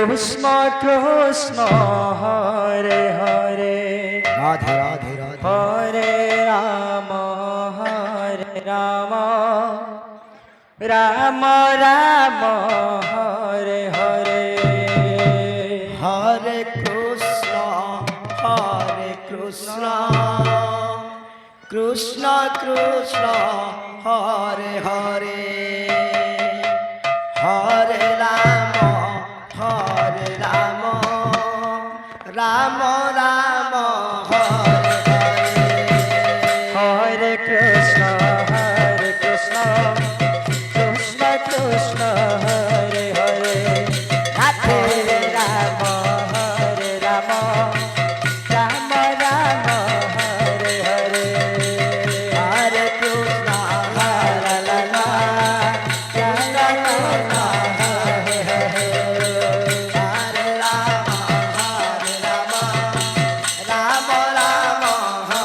कृष्ण कृष्ण हरे हरे राधे राधे राधे हरे राम राम राम हरे हरे हरे कृष्ण कृष्ण कृष्ण हरे हरे हरे राम राम राम हरे हरे हरे कृष्ण कृष्ण कृष्ण हरे हरे हरे राम राम राम हरे हरे हरे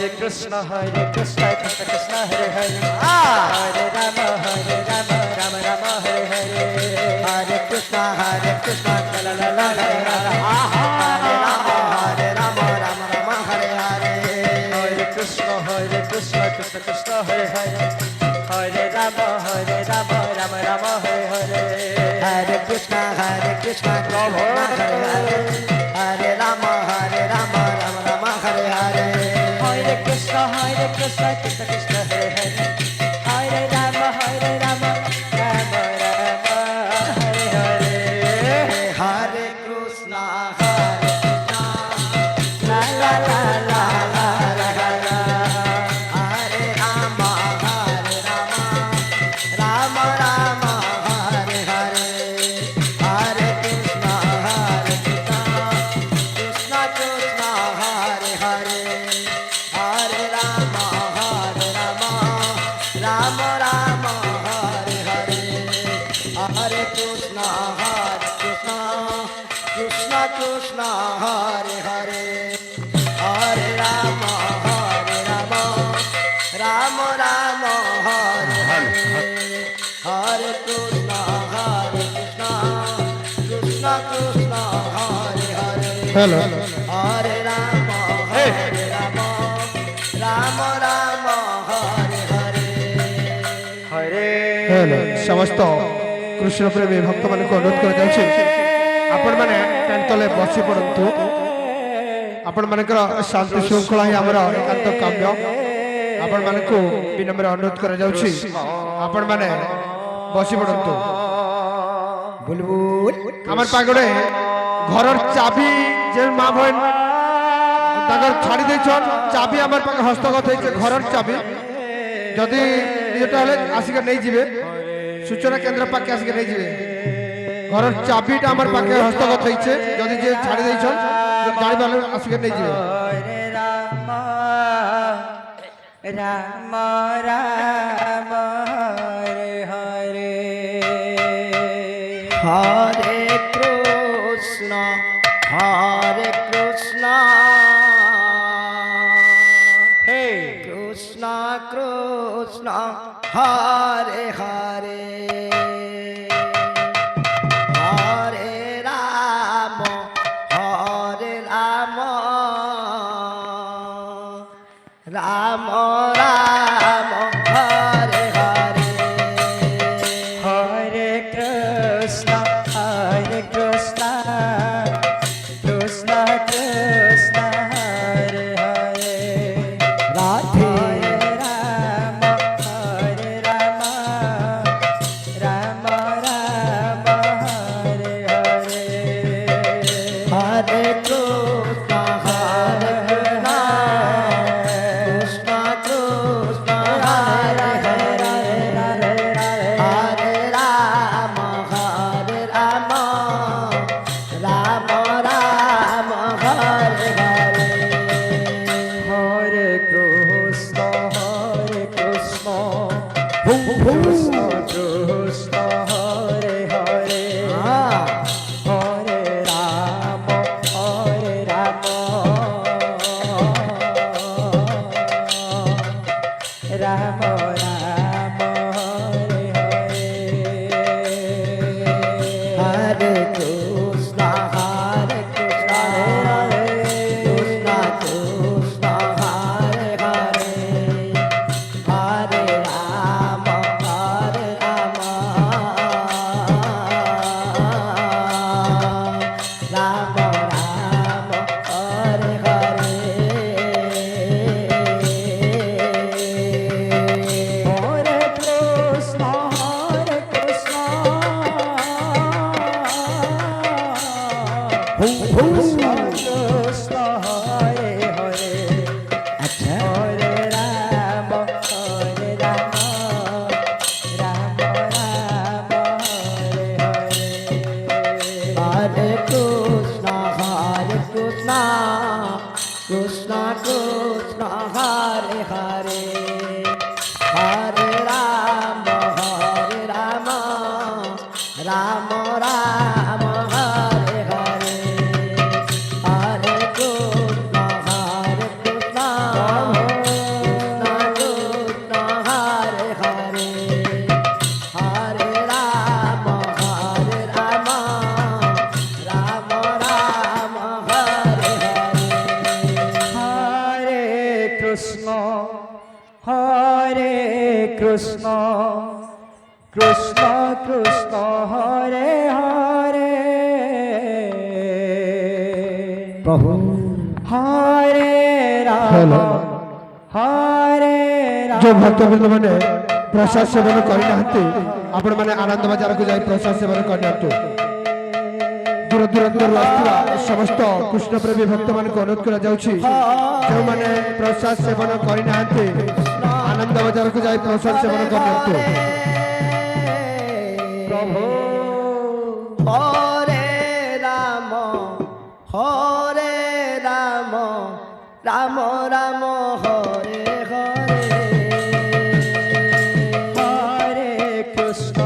कृष्ण हरे कृष्ण कृष्ण कृष्ण हरे हरे हरे राम राम राम हरे हरे हरे कृष्ण ला ला ला हरे हरे हरे राम राम राम हरे हरे हरे कृष्ण कृष्ण कृष्ण हरे हरे हरे राम राम राम हरे हरे हरे कृष्ण प्रभु हरे हरे हरे राम राम राम हरे हरे हरे कृष्ण कृष्ण कृष्ण हरे हरे हरे राम राम राम हरे हरे हरे कृष्ण ला ला ला ला ला हरे राम राम राम हरे हरे हरे कृष्ण कृष्ण कृष्ण हरे हरे हरे राम राम राम हरे हरे हरे कृष्ण कृष्ण कृष्ण हरे हरे हरे राम राम राम हरे हरे हरे कृष्ण कृष्ण कृष्ण हरे हरे हरे राम राम राम हरे हरे हरे समस्त कृष्ण प्रेमी भक्त मान को अनुरोध कर जाउछि आपण माने टेंट तले बसी पड़ंतु आपण मानकर शांति श्रृंखला ही हमर एकांत काम्य आपण मान को विनम्र अनुरोध कर जाउछि आपण माने बसी पड़ंतु बुलबुल हमर पागड़े घरर चाबी जे मां बहन तागर छाड़ी दे छन चाबी हमर पाग हस्तगत होइছে घरर चाबी যদি নিজটা হলে আসিকে নেই যাবে সূচনা কেন্দ্র পাখে আসিকে নেই যাবে ঘরের চাবিটা আমার পাখে হস্তগত হয়েছে যদি যে ছাড়ি দিয়েছেন জানি পারলে আসিকে নেই যাবে হরে রাম রাম রাম হরে হরে হরে কৃষ্ণ হে কৃষ্ণ কৃষ্ণ হরে হরে হরে রাম রাম রাম হরে হরে হরে কৃষ্ণ কৃষ্ণ কৃষ্ণ হরে হরে রাধে রাম রাম রাম হরে হরে হরে কৃষ্ণ হরে কৃষ্ণ কৃষ্ণ হরে হরে হরে রাম রাম রাম হরে হরে হরে কৃষ্ণ কৃষ্ণ কৃষ্ণ হরে হরে হরে রাম রাম রাম হরে হরে হরে কৃষ্ণ কৃষ্ণ কৃষ্ণ হরে হরে হরে রাম রাম রাম হরে হরে হরে কৃষ্ণ কৃষ্ণ কৃষ্ণ হরে হরে আচ্ছা হরে রাম রাম রাম হরে হরে হরে কৃষ্ণ কৃষ্ণ কৃষ্ণ হরে হরে হরে রাম রাম রাম হরে হরে হরে কৃষ্ণ কৃষ্ণ কৃষ্ণ হরে হরে হরে রাম রাম রাম হরে হরে হরে কৃষ্ণ কৃষ্ণ কৃষ্ণ হরে হরে প্রভু হরে রাম হরে রাম जो भक्तबृंद मैंने प्रसाद सेवन करना आपण मैंने आनंद बाजार को जाई प्रसाद सेवन करना दूर दूर आसवा समस्त कृष्ण प्रेमी भक्त मान को अनुरोध करा जाउछि जो माने प्रसाद सेवन करना आनंद बाजार को जाई प्रसाद सेवन करना प्रभु হরে রাম রাম রাম হরে হরে হরে কৃষ্ণ